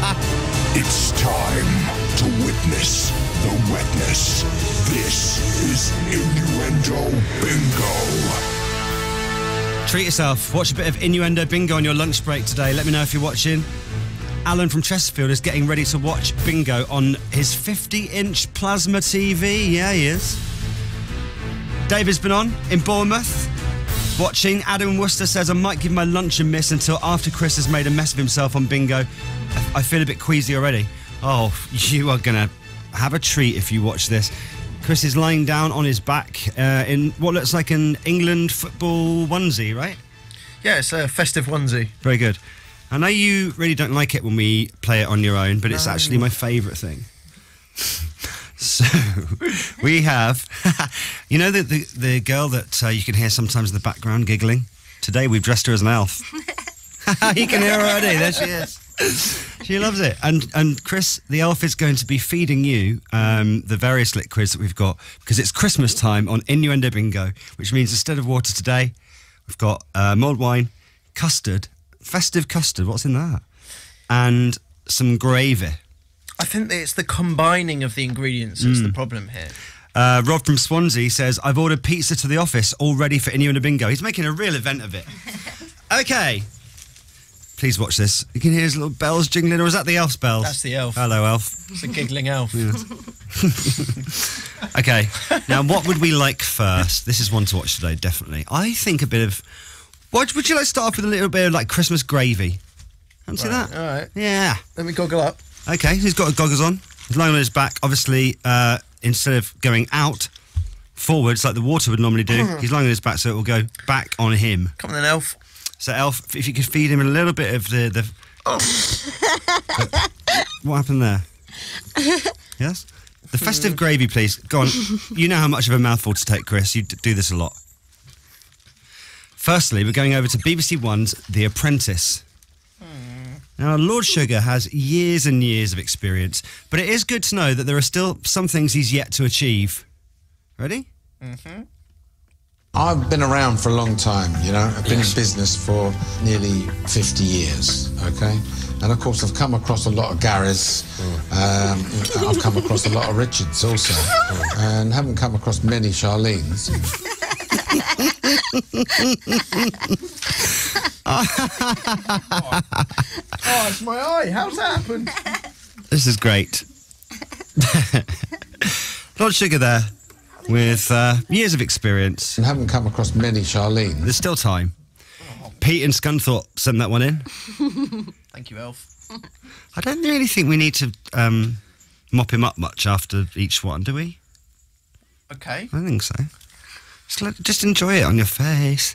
It's time to witness the wetness. This is Innuendo Bingo. Treat yourself. Watch a bit of Innuendo Bingo on your lunch break today. Let me know if you're watching. Alan from Chesterfield is getting ready to watch Bingo on his 50-inch plasma TV. Yeah, he is. David's been on in Bournemouth watching. Adam Worcester says, I might give my lunch a miss until after Chris has made a mess of himself on Bingo. I feel a bit queasy already. Oh, you are going to have a treat if you watch this. Chris is lying down on his back in what looks like an England football onesie, right? Yeah, it's a festive onesie. Very good. I know you really don't like it when we play it on your own, but it's actually my favourite thing. So, we have, you know the girl that you can hear sometimes in the background giggling? Today we've dressed her as an elf. You can hear her already, there she is. She loves it. And Chris, the elf, is going to be feeding you the various liquids that we've got, because it's Christmas time on Innuendo Bingo, which means instead of water today, we've got mulled wine, custard, festive custard, what's in that? And some gravy. I think that it's the combining of the ingredients that's the problem here. Rob from Swansea says, I've ordered pizza to the office, all ready for Innuendo Bingo. He's making a real event of it. Okay. Please watch this. You can hear his little bells jingling, or is that the elf's bells? That's the elf. Hello, elf. It's a giggling elf. Yeah. Okay, now what would we like first? This is one to watch today, definitely. I think a bit of... Would you like to start off with a little bit of, like, Christmas gravy? Fancy that? All right. Yeah. Let me goggle up. Okay, he's got goggles on. He's lying on his back. Obviously, instead of going out forwards like the water would normally do, he's lying on his back, so it will go back on him. Come on then, elf. So, elf, if you could feed him a little bit of the what happened there? Yes? The festive gravy, please. Go on. You know how much of a mouthful to take, Chris. You do this a lot. Firstly, we're going over to BBC One's The Apprentice. Now, Lord Sugar has years and years of experience, but it is good to know that there are still some things he's yet to achieve. Ready? Mm-hmm. I've been around for a long time, you know. I've been in business for nearly 50 years, okay? And, of course, I've come across a lot of Garys. I've come across a lot of Richards also. And haven't come across many Charlenes. Oh, it's my eye. How's that happened? This is great. Lord Sugar there, with years of experience. And haven't come across many Charlenes. There's still time. Pete and Scunthorpe sent that one in. Thank you, elf. I don't really think we need to mop him up much after each one, do we? Okay. I don't think so. Just enjoy it on your face.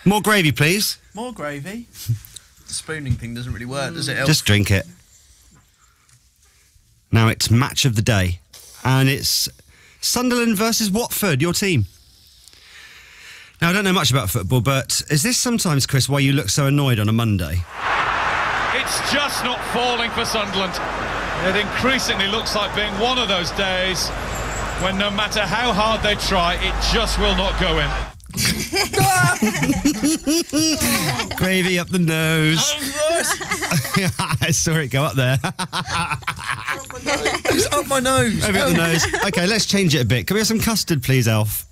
More gravy, please. More gravy? The spooning thing doesn't really work, does it, elf? Just drink it. Now it's match of the day. And it's Sunderland versus Watford, your team. Now, I don't know much about football, but is this sometimes, Chris, why you look so annoyed on a Monday? It's just not falling for Sunderland. It increasingly looks like being one of those days when no matter how hard they try, it just will not go in. Gravy up the nose. I saw it go up there. It's up my nose. Over up the nose. Okay, let's change it a bit. Can we have some custard, please, elf?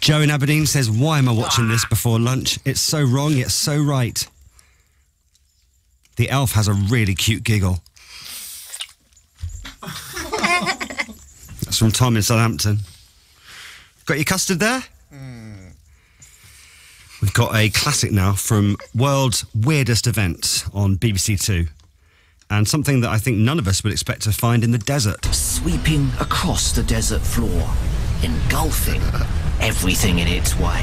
Joe in Aberdeen says, why am I watching this before lunch? It's so wrong, yet so right. The elf has a really cute giggle. That's from Tom in Southampton. Got your custard there? We've got a classic now from World's Weirdest Event on BBC Two. And something that I think none of us would expect to find in the desert. Sweeping across the desert floor, engulfing everything in its way.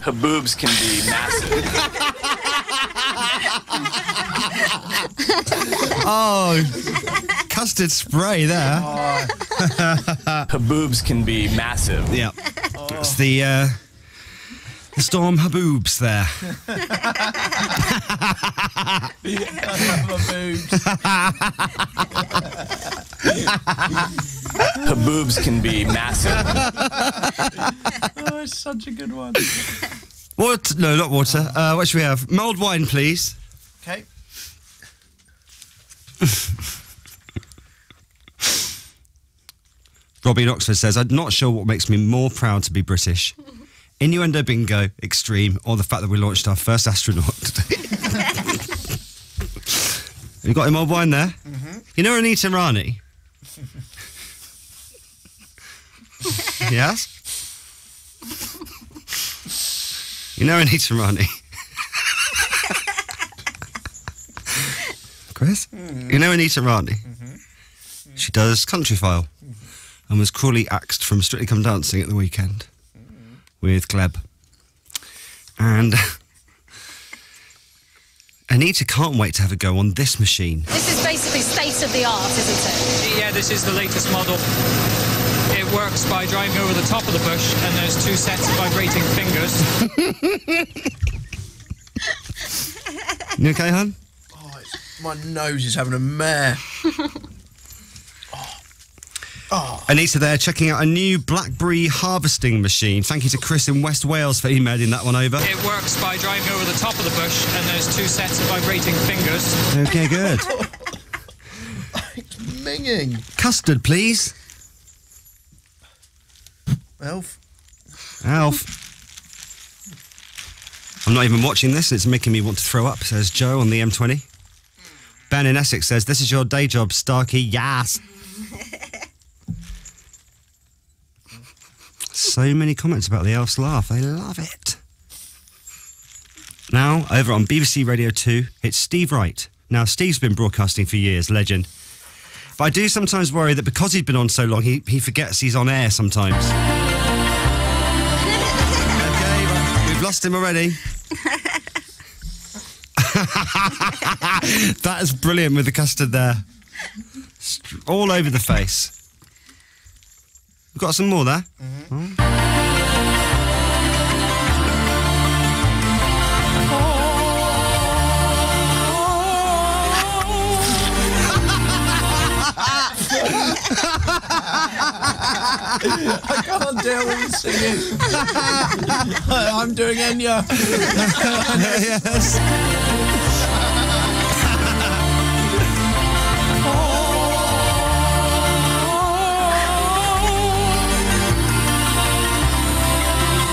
Her boobs can be massive. Oh, custard spray there. Her boobs can be massive. Yeah. It's the Storm Haboobs there. Her boobs can be massive. Oh, it's such a good one. What? No, not water. What should we have? Mulled wine, please. Okay. Robbie in Oxford says, I'm not sure what makes me more proud to be British. Innuendo Bingo Extreme, or the fact that we launched our first astronaut today. You got him mulled wine there? Mm-hmm. You know Anita Rani? Yes? You know Anita Rani? Chris? You know Anita Rani? She does Country File and was cruelly axed from Strictly Come Dancing at the weekend with Gleb. And Anita can't wait to have a go on this machine. This is basically state of the art, isn't it? Yeah, this is the latest model. It works by driving over the top of the bush, and there's 2 sets of vibrating fingers. You okay, hon? Oh, my nose is having a mare. Anita there, checking out a new Blackberry harvesting machine. Thank you to Chris in West Wales for emailing that one over. It works by driving over the top of the bush, and there's 2 sets of vibrating fingers. Okay, good. It's minging. Custard, please. Elf. I'm not even watching this. It's making me want to throw up, says Joe on the M20. Ben in Essex says, this is your day job, Starkey. Yes. So many comments about the elf's laugh. They love it. Now, over on BBC Radio 2, it's Steve Wright. Now, Steve's been broadcasting for years, legend. But I do sometimes worry that because he's been on so long, he forgets he's on air sometimes. Okay, well, we've lost him already. That is brilliant with the custard there. All over the face. We've got some more there. Mm-hmm. I can't deal with you singing. I'm doing Enya. Yes.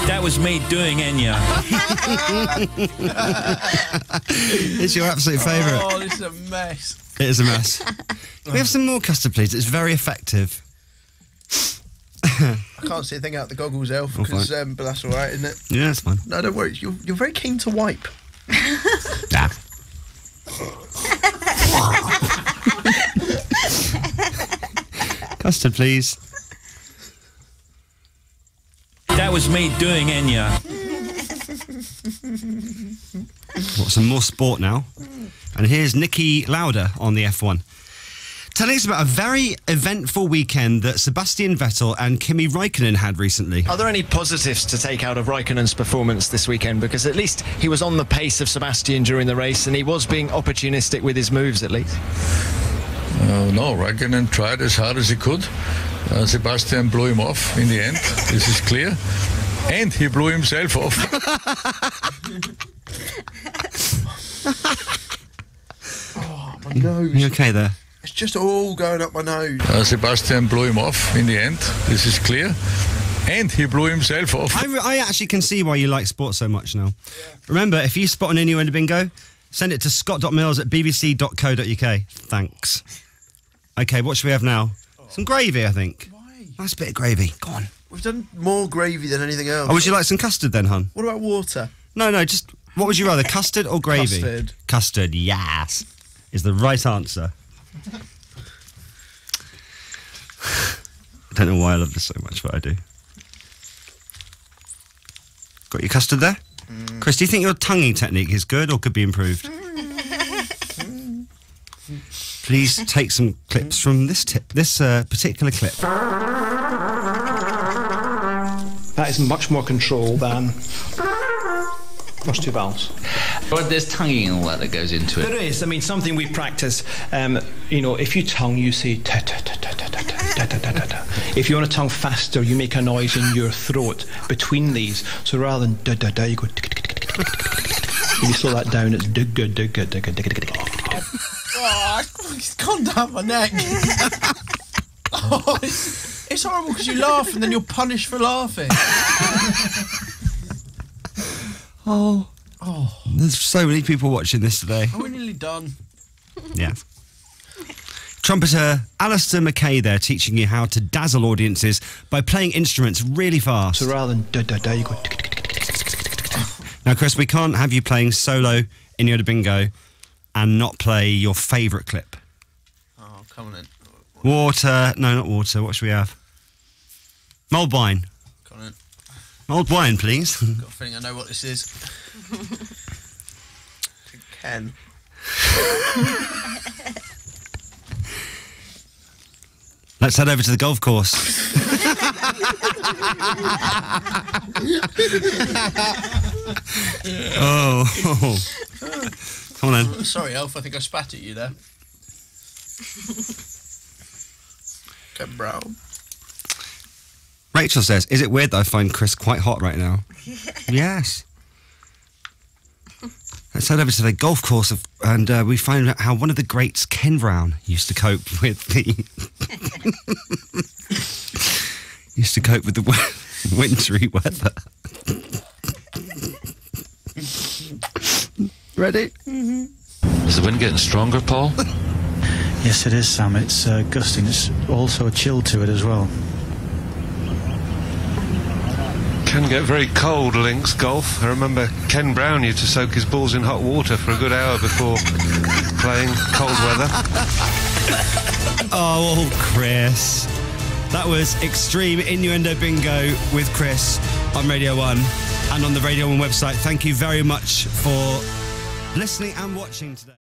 That was me doing Enya. It's your absolute favourite. Oh, this is a mess. It is a mess. Can we have some more custard, please? It's very effective. I can't see a thing out the goggles, Elf, because but that's all right, isn't it? Yeah, that's fine. No, don't worry. You're very keen to wipe. Yeah. Custard, please. That was me doing Enya. Got some more sport now. And here's Nicky Lauda on the F1. Telling us about a very eventful weekend that Sebastian Vettel and Kimi Räikkönen had recently. Are there any positives to take out of Räikkönen's performance this weekend? Because at least he was on the pace of Sebastian during the race, and he was being opportunistic with his moves, at least. No, Räikkönen tried as hard as he could. Sebastian blew him off in the end. This is clear. And he blew himself off. Oh, my nose. You okay there? It's just all going up my nose. Sebastian blew him off in the end. This is clear. And he blew himself off. I actually can see why you like sport so much now. Yeah. Remember, if you spot an Innuendo Bingo, send it to scott.mills@bbc.co.uk. Thanks. Okay, what should we have now? Some gravy, I think. Why? Nice bit of gravy. Go on. We've done more gravy than anything else. Oh, would you like some custard then, hun? What about water? No, just... What would you rather, custard or gravy? Custard. Custard, yes, is the right answer. I don't know why I love this so much, but I do. Got your custard there? Chris, do you think your tonguing technique is good or could be improved? Please take some clips from this particular clip. That is much more control than first 2 vowels. But there's tonguing and all that goes into it. There is. I mean, something we practice. You know, if you tongue, you say ta ta ta ta ta ta ta ta ta ta. If you want to tongue faster, you make a noise in your throat between these. So rather than da da da, you go tick tick tick If you slow that down, it's digga, digga, digga, digga, digga, digga. Oh, it's gone down my neck. Oh, it's horrible because you laugh and then you're punished for laughing. Oh. There's so many people watching this today. Are we nearly done? Yeah. Trumpeter Alistair McKay there, teaching you how to dazzle audiences by playing instruments really fast. So rather than da-da-da, you go... Now, Chris, we can't have you playing solo Innuendo Bingo and not play your favourite clip. Oh, come on then. Water. No, not water. What should we have? Mulled wine. Come on then. Mulled wine, please. Got a feeling I know what this is. Ken. Let's head over to the golf course. Oh. Come on then. Sorry, Elf, I think I spat at you there. Ken Brown. Rachel says, is it weird that I find Chris quite hot right now? Yes. Let's head over to the golf course and we find out how one of the greats, Ken Brown, used to cope with the wintry weather. Ready? Mm-hmm. Is the wind getting stronger, Paul? Yes, it is, Sam. It's gusting. It's also a chill to it as well. Can get very cold, links golf. I remember Ken Brown used to soak his balls in hot water for a good hour before playing cold weather. Oh, Chris. That was Extreme Innuendo Bingo with Chris on Radio 1 and on the Radio 1 website. Thank you very much for listening and watching today.